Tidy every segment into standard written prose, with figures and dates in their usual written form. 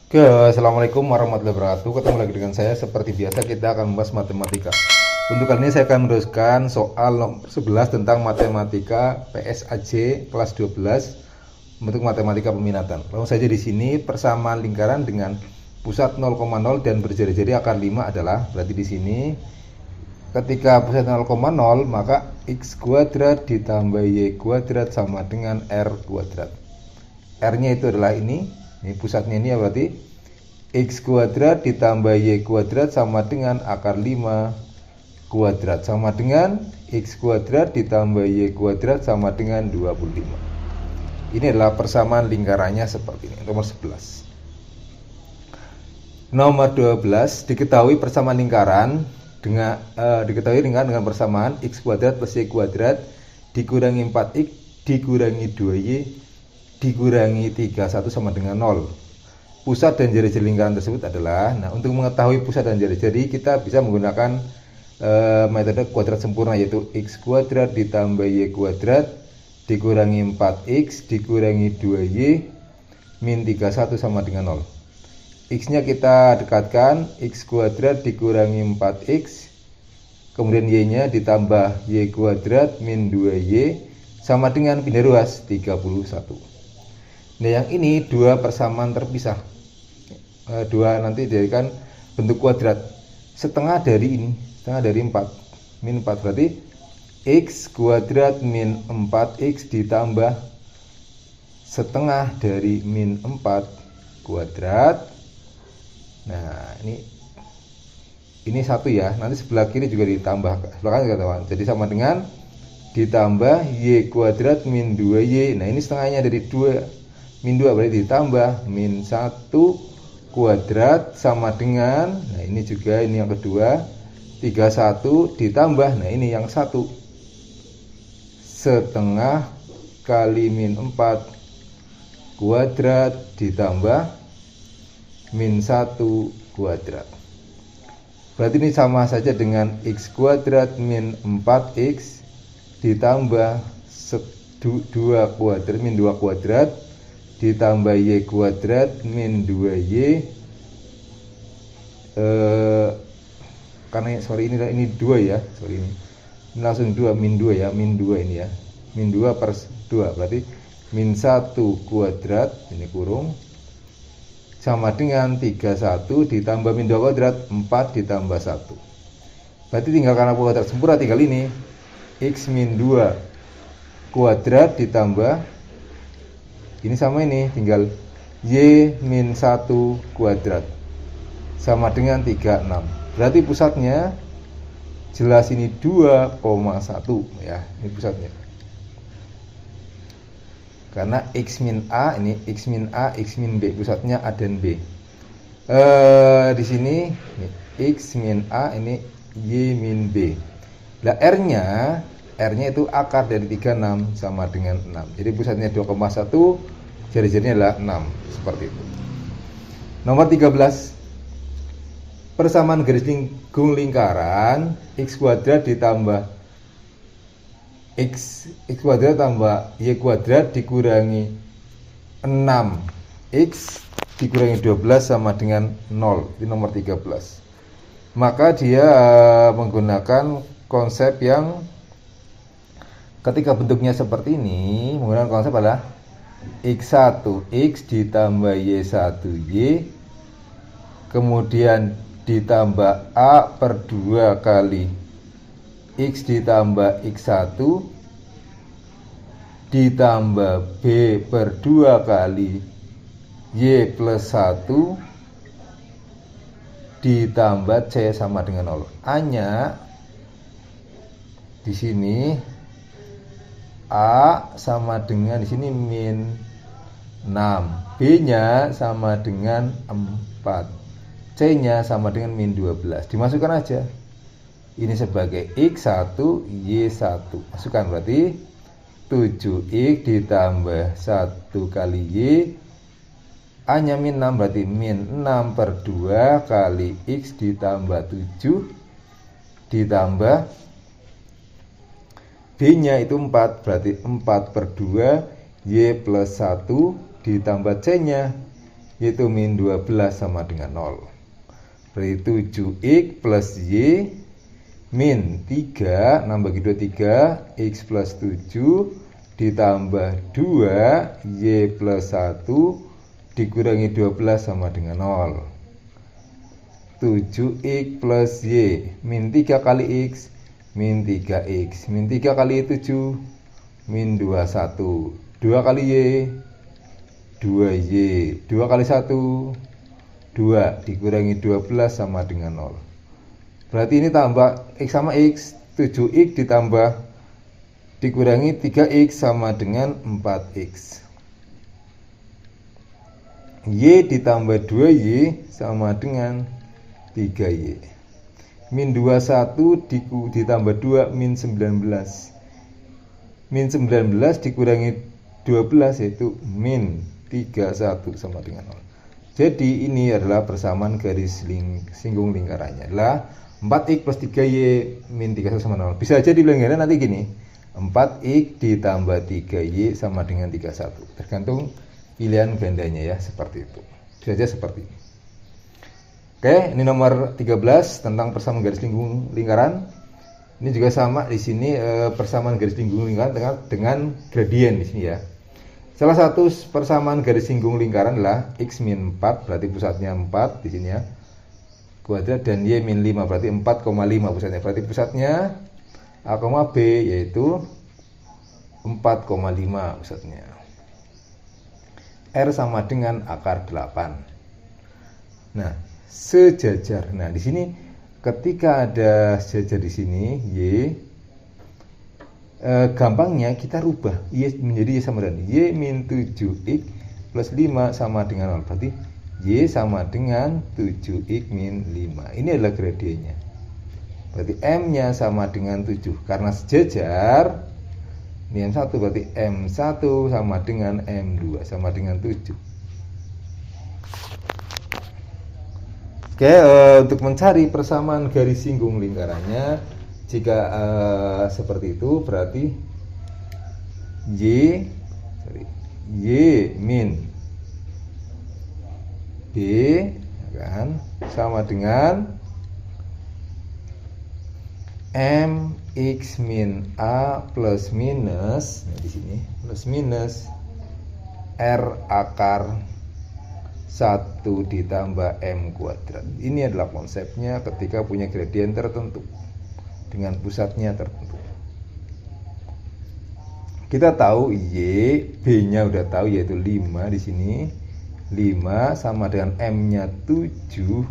Oke, assalamualaikum warahmatullahi wabarakatuh. Ketemu lagi dengan saya. Seperti biasa kita akan membahas matematika. Untuk kali ini saya akan meneruskan soal nomor 11 tentang matematika PSAJ kelas 12 untuk matematika peminatan. Langsung saja di sini persamaan lingkaran dengan pusat 0,0 dan berjari-jari akar 5 adalah, berarti di sini ketika pusat 0,0 maka x kuadrat ditambah y kuadrat sama dengan r kuadrat. R-nya itu adalah ini pusatnya ini ya, berarti x kuadrat ditambah y kuadrat sama dengan akar 5 kuadrat sama dengan x kuadrat ditambah y kuadrat sama dengan 25. Ini adalah persamaan lingkarannya seperti ini, nomor 11. Nomor 12, diketahui persamaan lingkaran dengan dengan persamaan x kuadrat plus y kuadrat dikurangi 4x dikurangi 2y dikurangi 31 sama dengan 0. Pusat dan jari-jari lingkaran tersebut adalah, untuk mengetahui pusat dan jari-jari kita bisa menggunakan metode kuadrat sempurna, yaitu x kuadrat ditambah y kuadrat dikurangi 4x dikurangi 2y min 31 sama dengan 0. X nya kita dekatkan, x kuadrat dikurangi 4x, kemudian y nya ditambah y kuadrat min 2y sama dengan pindah ruas 31. Nah, yang ini dua persamaan terpisah. Dua nanti dijadikan bentuk kuadrat. Setengah dari ini, setengah dari 4. Min 4 berarti x kuadrat min 4x ditambah setengah dari min 4 kuadrat. Nah, ini satu ya. Nanti sebelah kiri juga ditambah. Sebelah kanan juga. Jadi sama dengan ditambah y kuadrat min 2y. Nah, ini setengahnya dari 2 min 2 berarti ditambah min 1 kuadrat sama dengan, nah ini juga ini yang kedua, 31 ditambah, nah ini yang 1 setengah kali min 4 kuadrat ditambah min 1 kuadrat. Berarti ini sama saja dengan x kuadrat min 4x ditambah 2 kuadrat min 2 kuadrat ditambah y kuadrat min 2y, karena ini 2 ya, ini langsung 2 min 2 ya, min 2 ini ya, min 2 per 2 berarti min 1 kuadrat ini kurung sama dengan 31 ditambah min 2 kuadrat 4 ditambah 1, berarti tinggal karena kuadrat sempurna tinggal ini x min 2 kuadrat ditambah ini sama ini tinggal y min 1 kuadrat sama dengan 36. Berarti pusatnya jelas ini 2,1 ya, ini pusatnya. Karena x min a ini x min a, x min b, pusatnya a dan b. Di sini x min a ini y min b. Nah, R-nya itu akar dari 36 sama dengan 6. Jadi pusatnya 2,1, jari-jarinya adalah 6. Seperti itu. Nomor 13. Persamaan garis lingkaran x kuadrat ditambah x kuadrat tambah y kuadrat dikurangi 6x dikurangi 12 sama dengan 0. Ini nomor 13. Maka dia menggunakan konsep yang ketika bentuknya seperti ini, menggunakan konsep adalah x1x ditambah y1y kemudian ditambah a per 2 kali x ditambah x1 ditambah b per 2 kali y plus 1 ditambah c sama dengan 0. A-nya di sini A sama dengan di sini min 6, B-nya sama dengan 4, C-nya sama dengan min 12. Dimasukkan aja. Ini sebagai X1, Y1. Masukkan berarti 7X ditambah 1 kali Y. A-nya min 6 berarti min 6 per 2 kali X ditambah 7 ditambah B-nya itu 4, berarti 4 per 2 Y plus 1 ditambah C-nya yaitu min 12 sama dengan 0. Berarti 7x plus y min 3 nambah kedua 3 x plus 7 ditambah 2 y plus 1 dikurangi 12 sama dengan 0. 7x plus y min 3 kali x min 3x min 3 kali 7 min 21 2 kali y 2y 2 kali 1 2 dikurangi 12 sama dengan 0. Berarti ini tambah x sama x, 7x ditambah dikurangi 3x sama dengan 4x. Y ditambah 2y sama dengan 3y. Min 21 ditambah 2 min 19. Min 19 dikurangi 12 yaitu min 31 sama dengan 0. Jadi ini adalah persamaan garis singgung lingkarannya adalah 4x plus 3y min 31 sama 0. Bisa aja dibilang ganda nanti gini, 4x ditambah 3y sama dengan 31. Tergantung pilihan gandanya ya, seperti itu. Bisa aja seperti ini. Oke, ini nomor 13 tentang persamaan garis lingkaran. Ini juga sama di sini persamaan garis lingkaran dengan gradien di sini ya. Salah satu persamaan garis singgung lingkaran adalah x min 4 berarti pusatnya 4 di sini ya. Kuadrat dan y min 5 berarti 4,5 pusatnya. Berarti pusatnya A, B yaitu 4,5 pusatnya. R sama dengan akar 8. Nah, sejajar. Nah, di sini ketika ada sejajar di sini y gampangnya kita rubah y menjadi y sama dengan y min 7x plus 5 sama dengan 0. Berarti y sama dengan 7x min 5. Ini adalah gradiennya. Berarti m-nya sama dengan 7 karena sejajar. Ini m1 berarti m1 sama dengan m2 sama dengan 7. Oke, untuk mencari persamaan garis singgung lingkarannya, jika seperti itu berarti y min b kan sama dengan mx min a plus minus, nah di sini plus minus r akar 1 ditambah m kuadrat. Ini adalah konsepnya ketika punya gradien tertentu dengan pusatnya tertentu. Kita tahu y, b-nya udah tahu yaitu 5 di sini. 5 sama dengan m-nya 7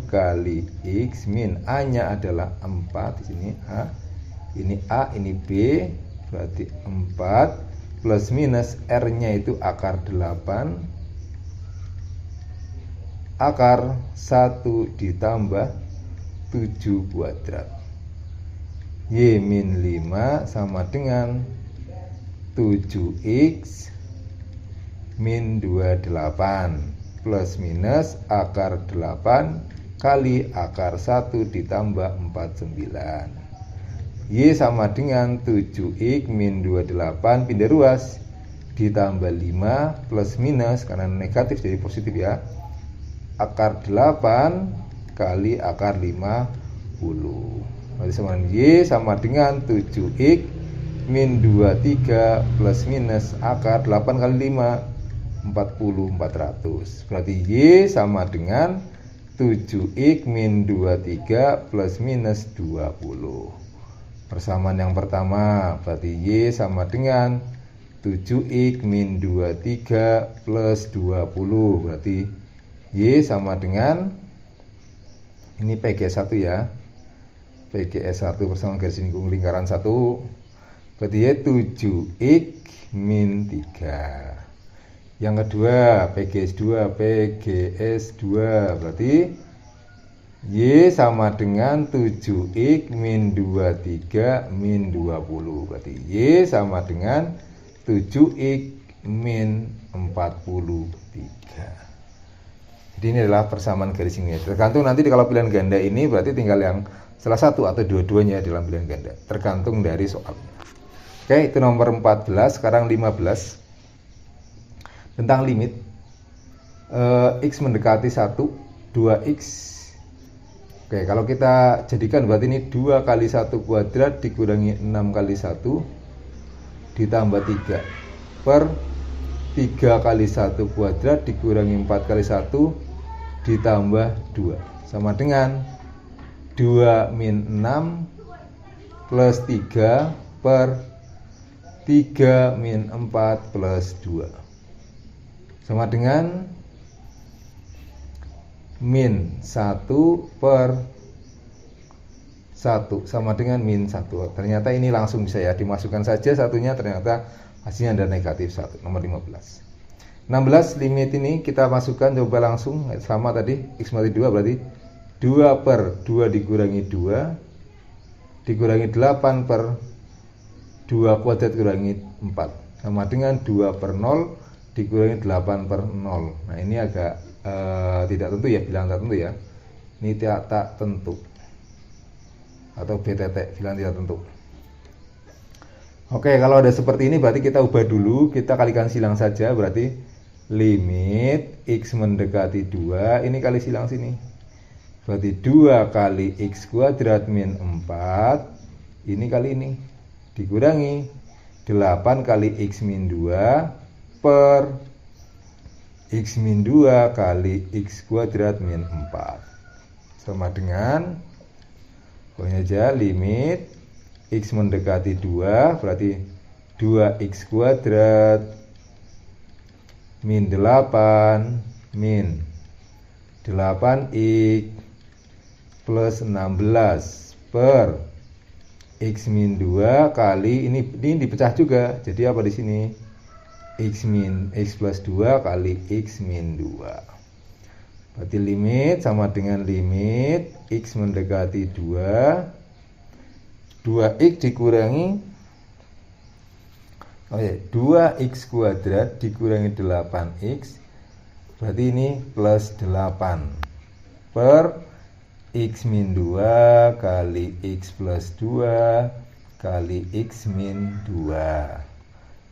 kali x min a-nya adalah 4 di sini a. Ini a, ini b, berarti 4 plus minus r-nya itu akar 8 akar 1 ditambah 7 kuadrat. Y min 5 sama dengan 7x min 28 plus minus akar 8 kali akar 1 ditambah 49. Y sama dengan 7x min 28 pindah ruas ditambah 5 plus minus karena negatif jadi positif ya. Akar 8 kali akar 50. Berarti sama dengan y sama dengan 7x min 23 plus minus akar 8 kali 5 40 400. Berarti y sama dengan 7x min 23 plus minus 20. Persamaan yang pertama berarti y sama dengan 7x min 23 plus 20. Berarti y sama dengan ini PG1 ya. PGS1 persamaan garis lingkaran 1. Berarti y 7x min 3. Yang kedua PGS2 berarti y sama dengan 7x min 23 min 20. Berarti y sama dengan 7x min 43. Jadi ini adalah persamaan garis ini. Tergantung nanti kalau pilihan ganda ini berarti tinggal yang salah satu atau dua-duanya dalam pilihan ganda. Tergantung dari soalnya. Oke, itu nomor 14. Sekarang 15. Tentang limit. X mendekati 1, 2x. Oke, kalau kita jadikan berarti ini 2 kali 1 kuadrat dikurangi 6 kali 1 ditambah 3 per 3 kali 1 kuadrat dikurangi 4 kali 1 ditambah 2 sama dengan 2 min 6 plus 3 per 3 min 4 plus 2 sama dengan min 1 per 1 sama dengan min 1. Ternyata ini langsung bisa ya, dimasukkan saja satunya, ternyata hasilnya ada negatif 1. Nomor 15. 16 limit ini kita masukkan, coba langsung sama tadi, x mati 2 berarti 2 per 2 dikurangi 2 dikurangi 8 per 2 kuadrat kurangi 4 sama dengan 2 per 0 dikurangi 8 per 0. Nah ini agak tidak tentu ya, bilang tak tentu ya. Ini tak tentu atau BTT, bilang tidak tentu. Oke, kalau ada seperti ini berarti kita ubah dulu, kita kalikan silang saja, berarti limit x mendekati 2 ini kali silang sini. Berarti 2 kali x kuadrat min 4 ini kali ini dikurangi 8 kali x min 2 per x min 2 kali x kuadrat min 4 sama dengan pokoknya aja limit x mendekati 2 berarti 2x kuadrat min 8 min 8x plus 16 per x min 2 kali ini dipecah juga. Jadi apa di sini? X plus 2 kali x min 2. Berarti limit sama dengan limit x mendekati 2x dikurangi 2x kuadrat dikurangi 8x berarti ini plus 8 per x min 2 kali x plus 2 kali x min 2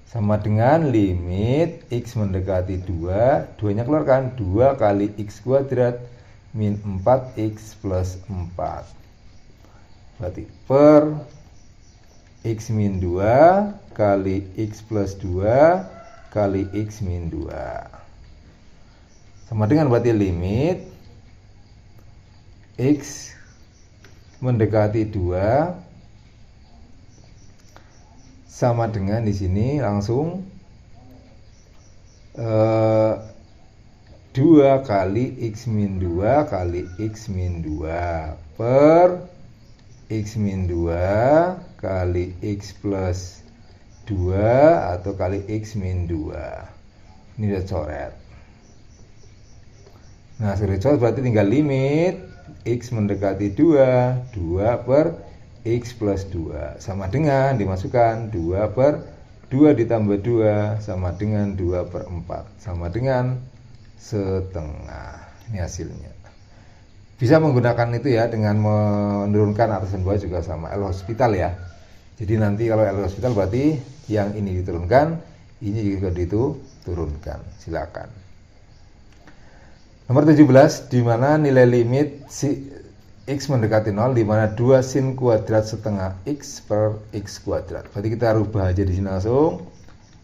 sama dengan limit x mendekati 2 2 nya keluarkan 2 kali x kuadrat min 4x plus 4 berarti per x min 2 kali x plus 2 kali x min 2 sama dengan berarti limit x mendekati 2 sama dengan di sini langsung 2 kali x min 2 kali x min 2 per x min 2 kali x plus 2 atau kali x min 2. Ini udah coret. Nah sudah coret berarti tinggal limit x mendekati 2 per x plus 2 sama dengan dimasukkan 2 per 2 ditambah 2 sama dengan 2 per 4 sama dengan setengah. Ini hasilnya. Bisa menggunakan itu ya dengan menurunkan atasan bawah juga sama L hospital ya. Jadi nanti kalau L hospital berarti yang ini diturunkan, ini juga diturunkan. Silakan. Nomor 17 di mana nilai limit x mendekati 0 di mana 2 sin kuadrat setengah x per x kuadrat. Berarti kita rubah aja di sini langsung.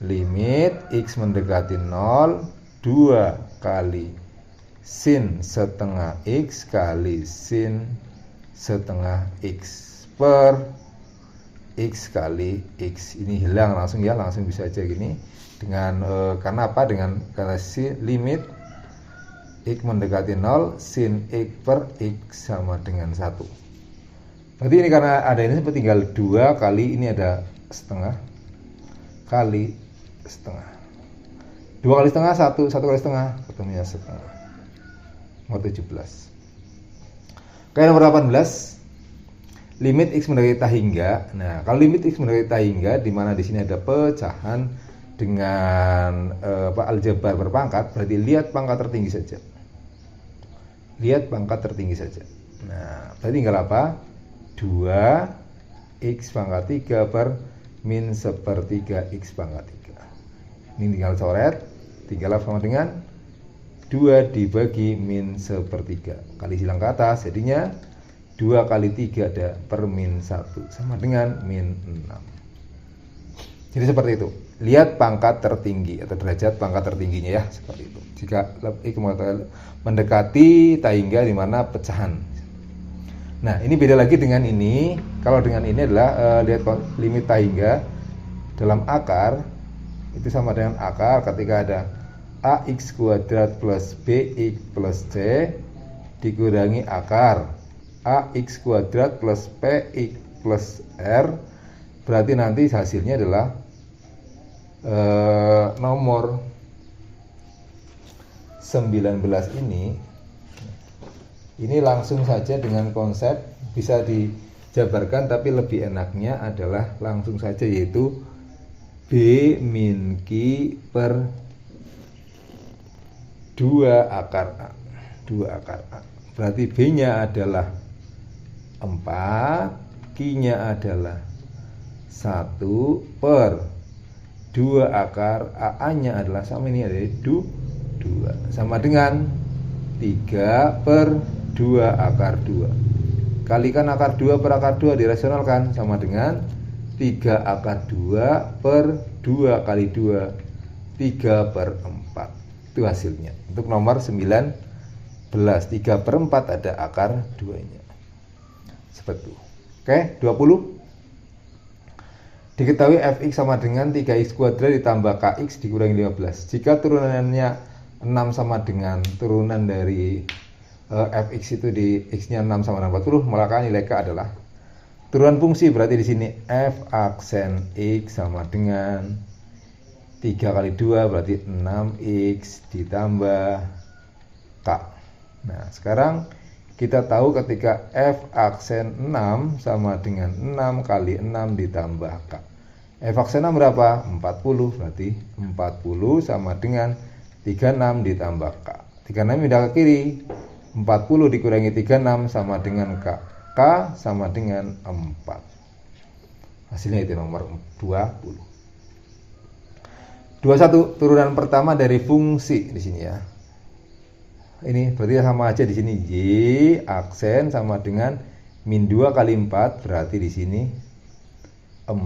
Limit x mendekati 0 2 kali sin setengah x kali sin setengah x per x kali x. Ini hilang langsung ya, langsung bisa aja gini dengan karena apa? Karena si limit x mendekati 0 sin x per x sama dengan 1. Berarti ini karena ada ini tinggal 2 kali ini ada setengah kali setengah. 2 kali setengah 1 kali setengah ketemunya setengah. Nomor 17. Oke, nomor 18. Limit x mendekati tak hingga. Nah, kalau limit x mendekati tak hingga di mana di sini ada pecahan dengan aljabar berpangkat, berarti lihat pangkat tertinggi saja. Lihat pangkat tertinggi saja. Nah, berarti tinggal apa? 2 x pangkat 3 per min sepertiga x pangkat 3. Ini tinggal coret, tinggal sama dengan 2 dibagi min sepertiga. Kali silang ke atas, jadinya 2 kali 3 ada per min 1 sama dengan min 6. Jadi seperti itu. Lihat pangkat tertinggi atau derajat pangkat tertingginya ya, seperti itu. Jika X mendekati tahingga di mana pecahan. Nah, ini beda lagi dengan ini. Kalau dengan ini adalah lihat limit tahingga dalam akar itu sama dengan akar ketika ada ax kuadrat plus bx plus c dikurangi akar ax kuadrat plus px plus r, berarti nanti hasilnya adalah nomor 19 ini langsung saja dengan konsep bisa dijabarkan, tapi lebih enaknya adalah langsung saja, yaitu B min Q per 2 akar A. 2 akar A. Berarti B-nya adalah 4, Q-nya adalah 1 per 2 akar A-nya adalah sama, ini ada 2 sama dengan 3 per 2 akar 2. Kalikan akar 2 per akar 2 dirasionalkan sama dengan 3 akar 2 per 2 kali 2 3 per 4. Itu hasilnya untuk nomor 19. 3 per 4 ada akar 2 nya seperti itu. Oke, 20. Diketahui fx sama dengan 3x kuadrat ditambah kx dikurangi 15. Jika turunannya 6 sama dengan turunan dari fx itu di x-nya 6 sama dengan 40, maka nilai k adalah turunan fungsi. Berarti di sini f aksen x sama dengan 3 kali 2 berarti 6x ditambah k. Nah, sekarang kita tahu ketika f aksen 6 sama dengan 6 kali 6 ditambah k. F aksen 6 berapa? 40, berarti 40 sama dengan 36 ditambah k. 36 pindah ke kiri, 40 dikurangi 36 sama dengan k. K sama dengan 4. Hasilnya itu nomor 20. 21, turunan pertama dari fungsi di sini ya. Ini berarti sama aja di sini, y aksen sama dengan min 2 kali 4, berarti di sini 4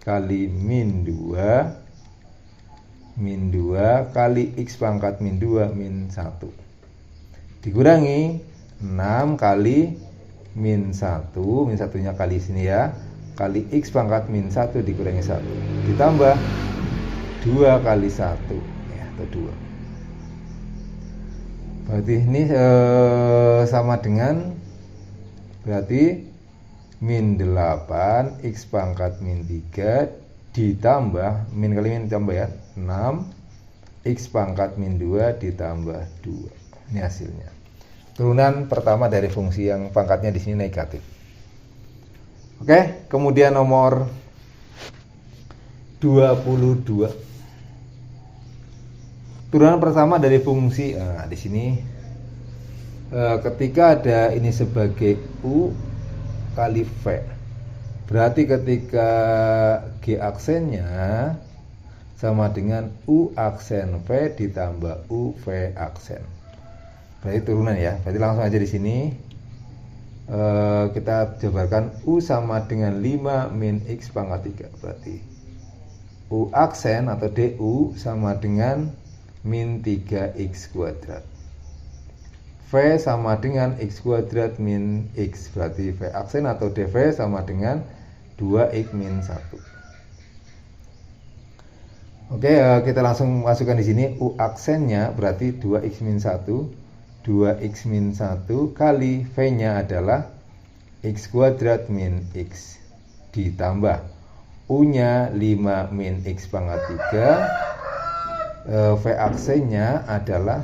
kali min 2 kali x pangkat min 2 min 1 dikurangi 6 kali min 1, min 1 nya kali sini ya, kali x pangkat min 1 dikurangi 1 ditambah 2 kali 1 ya, atau 2. Berarti ini sama dengan berarti min 8 x pangkat min 3 ditambah min kali min ditambah ya 6 x pangkat min 2 ditambah 2. Ini hasilnya. Turunan pertama dari fungsi yang pangkatnya di sini negatif. Oke, kemudian nomor 22. Turunan pertama dari fungsi, nah di sini ketika ada ini sebagai u kali v, berarti ketika g aksennya sama dengan u aksen v ditambah u v aksen, berarti turunan ya. Berarti langsung aja di sini kita jabarkan u sama dengan 5 min x pangkat 3, berarti u aksen atau du sama dengan min 3x kuadrat. V sama dengan x kuadrat min x, berarti V aksen atau dv sama dengan 2x min 1. Oke, kita langsung masukkan di sini u aksennya berarti 2x min 1, 2x min 1 kali V nya adalah x kuadrat min x ditambah u nya 5 min x pangkat 3. V aksennya adalah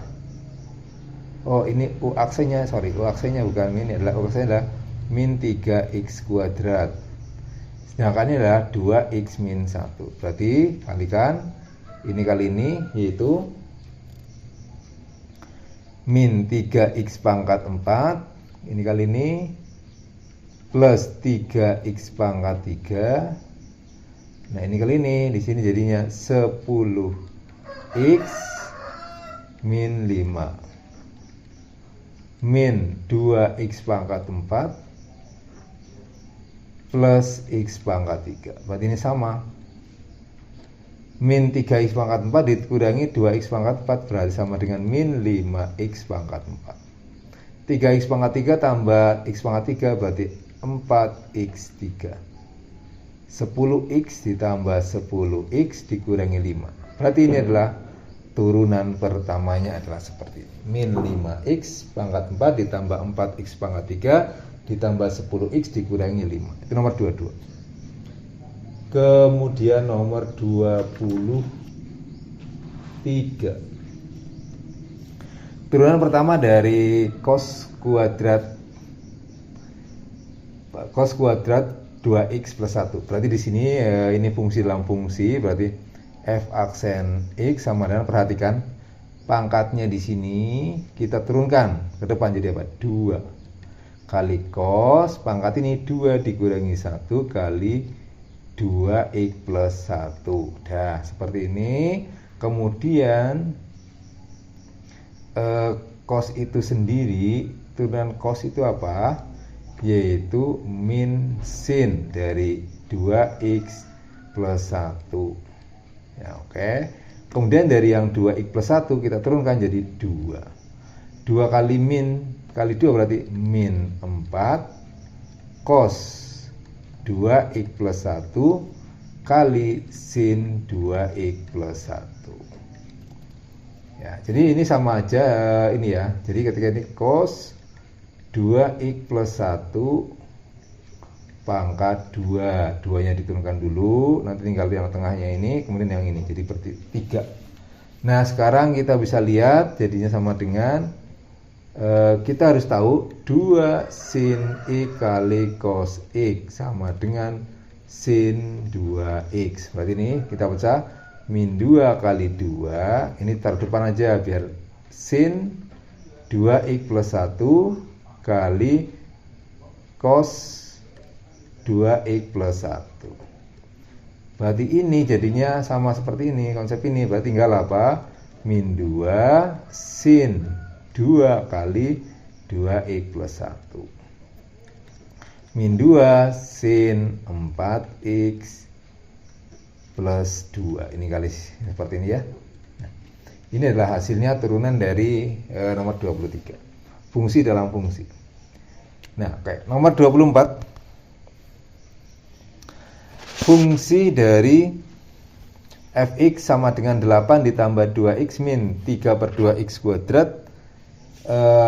ini u aksennya, u aksennya bukan min, adalah u aksennya adalah min 3x kuadrat. Sedangkan ini adalah 2x min 1. Berarti kalikan ini kali ini, yaitu min 3x pangkat 4, ini kali ini plus 3x pangkat 3. Nah, ini kali ini di sini jadinya 10x min 5 min 2x pangkat 4 plus x pangkat 3. Berarti ini sama. Min 3x pangkat 4 dikurangi 2x pangkat 4 berarti sama dengan min 5x pangkat 4. 3x pangkat 3 tambah x pangkat 3 berarti 4x3. 10x ditambah 10x dikurangi 5. Berarti ini adalah turunan pertamanya adalah seperti ini. Min 5x pangkat 4 ditambah 4x pangkat 3 ditambah 10x dikurangi 5. Itu nomor 22. Kemudian nomor 23. Turunan pertama dari cos kuadrat 2x plus 1. Berarti di sini ini fungsi dalam fungsi, berarti f aksen x sama dengan, perhatikan pangkatnya di sini kita turunkan ke depan jadi apa? 2 kali cos pangkat ini 2 dikurangi 1 kali 2x plus 1. Dah seperti ini. Kemudian cos itu sendiri, turunan cos itu apa? Yaitu min sin dari 2x plus 1. Ya, oke. Kemudian dari yang 2x plus 1 kita turunkan jadi 2. 2 kali min kali 2 berarti min 4 cos 2x plus 1 kali sin 2x plus 1. Ya, jadi ini sama aja ini ya. Jadi ketika ini cos 2x plus 1 pangkat 2, 2 nya diturunkan dulu, nanti tinggal yang tengahnya ini, kemudian yang ini jadi per 3. Nah sekarang kita bisa lihat jadinya sama dengan kita harus tahu 2 sin x kali cos x sama dengan sin 2x. Berarti ini kita baca min 2 kali 2, ini taruh depan aja biar sin 2x plus 1 kali cos 2x plus 1. Berarti ini jadinya sama seperti ini, konsep ini. Berarti tinggal apa? Min 2 sin 2 kali 2x plus 1. Min 2 sin 4x plus 2. Ini kali seperti ini ya. Nah, ini adalah hasilnya turunan dari nomor 23. Fungsi dalam fungsi. Nah, oke. Nomor 24. Fungsi dari fx sama dengan 8 ditambah 2x min 3 per 2x kuadrat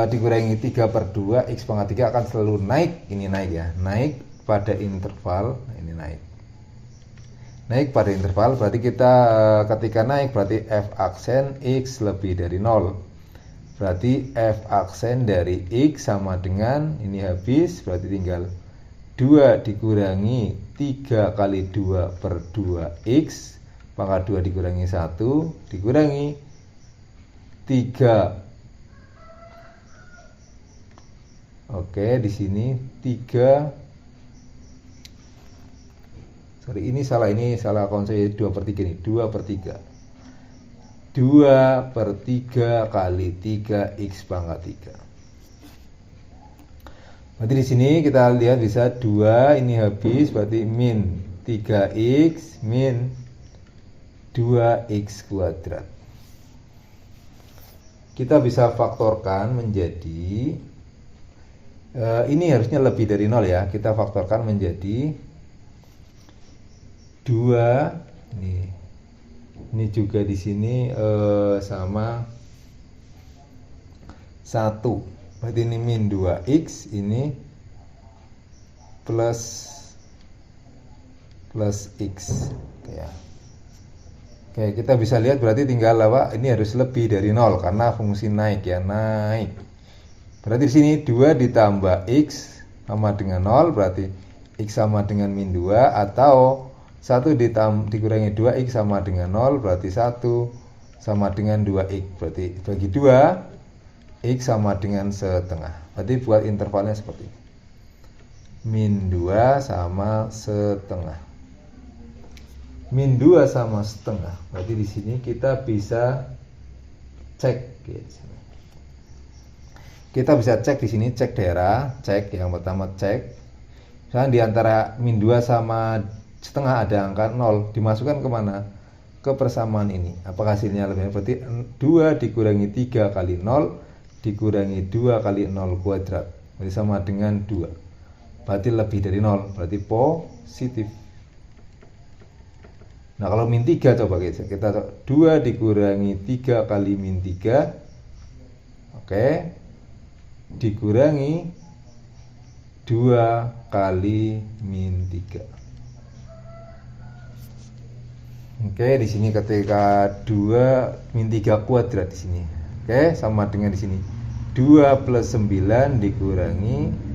dikurangi 3 per 2 x pangkat 3 akan selalu naik. Ini naik ya, naik pada interval. Ini naik pada interval, berarti kita ketika naik berarti f aksen x lebih dari 0. Berarti f aksen dari x sama dengan, ini habis, berarti tinggal 2 dikurangi 3 kali 2 per 2x pangkat 2 dikurangi 1 dikurangi 3. Oke, di sini 3. Sorry, ini salah konsep 2 per 3 ini. 2 per 3. 2 per 3 kali 3x pangkat 3. Berarti di sini kita lihat bisa 2 ini habis, berarti min 3x min 2x kuadrat. Kita bisa faktorkan menjadi ini harusnya lebih dari 0 ya. Kita faktorkan menjadi 2 ini juga di sini sama 1. Berarti ini min 2x, ini plus x. Oke, ya. Oke, kita bisa lihat berarti tinggal apa? Ini harus lebih dari 0 karena fungsi naik ya, naik. Berarti di sini 2 ditambah x sama dengan 0, berarti x sama dengan min 2, atau 1 dikurangi 2x sama dengan 0, berarti 1 sama dengan 2x. Berarti bagi 2 x sama dengan setengah. Berarti buat intervalnya seperti ini. Min 2 sama setengah. Min 2 sama setengah. Berarti di sini kita bisa cek. Kita bisa cek di sini, cek daerah, cek yang pertama cek. Misalnya di antara min 2 sama setengah ada angka 0, dimasukkan kemana? Ke persamaan ini. Apakah hasilnya lebih? Berarti 2 dikurangi 3 kali 0 dikurangi 2 kali 0 kuadrat. Berarti sama dengan 2. Berarti lebih dari 0, berarti positif. Nah kalau min 3 coba kita 2 dikurangi 3 kali min 3, oke, dikurangi 2 kali min 3. Oke, di sini ketika 2 min 3 kuadrat di sini. Oke, sama dengan di sini 2 plus 9 dikurangi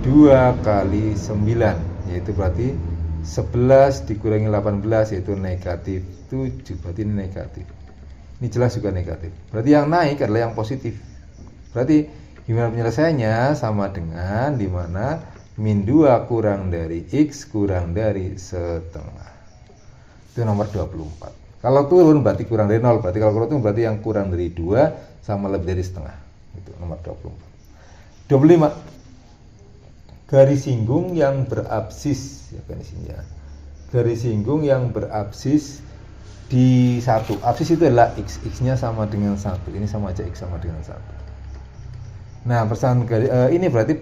2 kali 9, yaitu berarti 11 dikurangi 18, yaitu negatif 7. Berarti ini negatif. Ini jelas juga negatif. Berarti yang naik adalah yang positif. Berarti gimana penyelesaiannya? Sama dengan dimana min 2 kurang dari X kurang dari setengah. Itu nomor 24. Kalau turun berarti kurang dari 0. Berarti kalau turun berarti yang kurang dari 2 sama lebih dari setengah. Itu nomor 24. 25. Garis singgung yang berabsis, ya kan di sini ya. Garis singgung yang berabsis di 1. Absis itu adalah X. X-nya sama dengan 1. Ini sama aja X sama dengan 1. Nah, persamaan ini berarti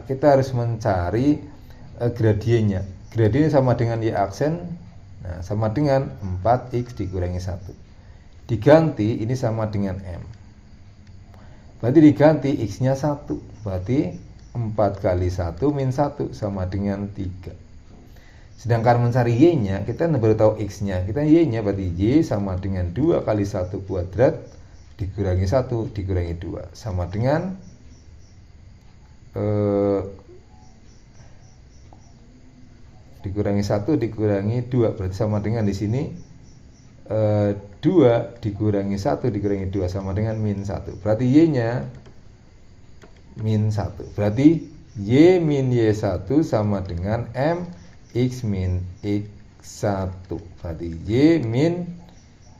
kita harus mencari gradiennya. Gradiennya sama dengan Y aksen. Nah, sama dengan 4X dikurangi 1. Diganti ini sama dengan M. Berarti diganti X-nya 1. Berarti 4 kali 1 min 1 sama dengan 3. Sedangkan mencari Y-nya, kita baru tahu X-nya. Kita Y-nya berarti Y sama dengan 2 kali 1 kuadrat dikurangi 1 dikurangi 2. Sama dengan dikurangi 1 dikurangi 2. Berarti sama dengan di sini 2 dikurangi 1 dikurangi 2 sama dengan min 1. Berarti Y-nya min 1. Berarti Y min Y1 sama dengan M X min X1. Berarti Y min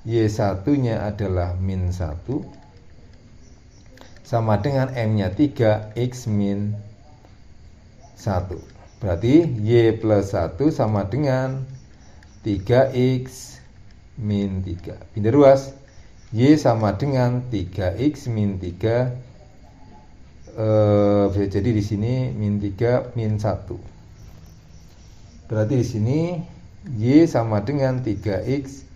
Y1 nya adalah min 1 sama dengan M nya 3 X min 1. Berarti Y plus 1 sama dengan 3X min 3. Pindah ruas, Y sama dengan 3X min 3. Bisa jadi di sini min 3 min 1. Berarti di sini Y sama dengan 3X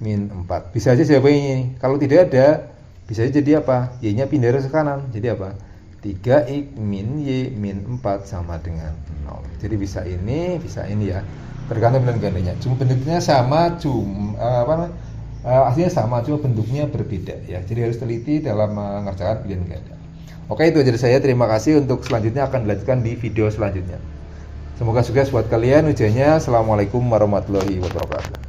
min 4. Bisa aja jawabannya ini. Kalau tidak ada, bisa aja jadi apa? Y-nya pindah ke kanan. Jadi apa? 3X min Y min 4 sama dengan 0. Jadi bisa ini ya. Tergantung pilihan gandanya. Cuma bentuknya sama, aslinya sama, cuma bentuknya berbeda ya. Jadi harus teliti dalam mengerjakan pilihan ganda. Oke, itu aja dari saya. Terima kasih. Untuk selanjutnya akan dilanjutkan di video selanjutnya. Semoga sukses buat kalian ujiannya. Assalamualaikum warahmatullahi wabarakatuh.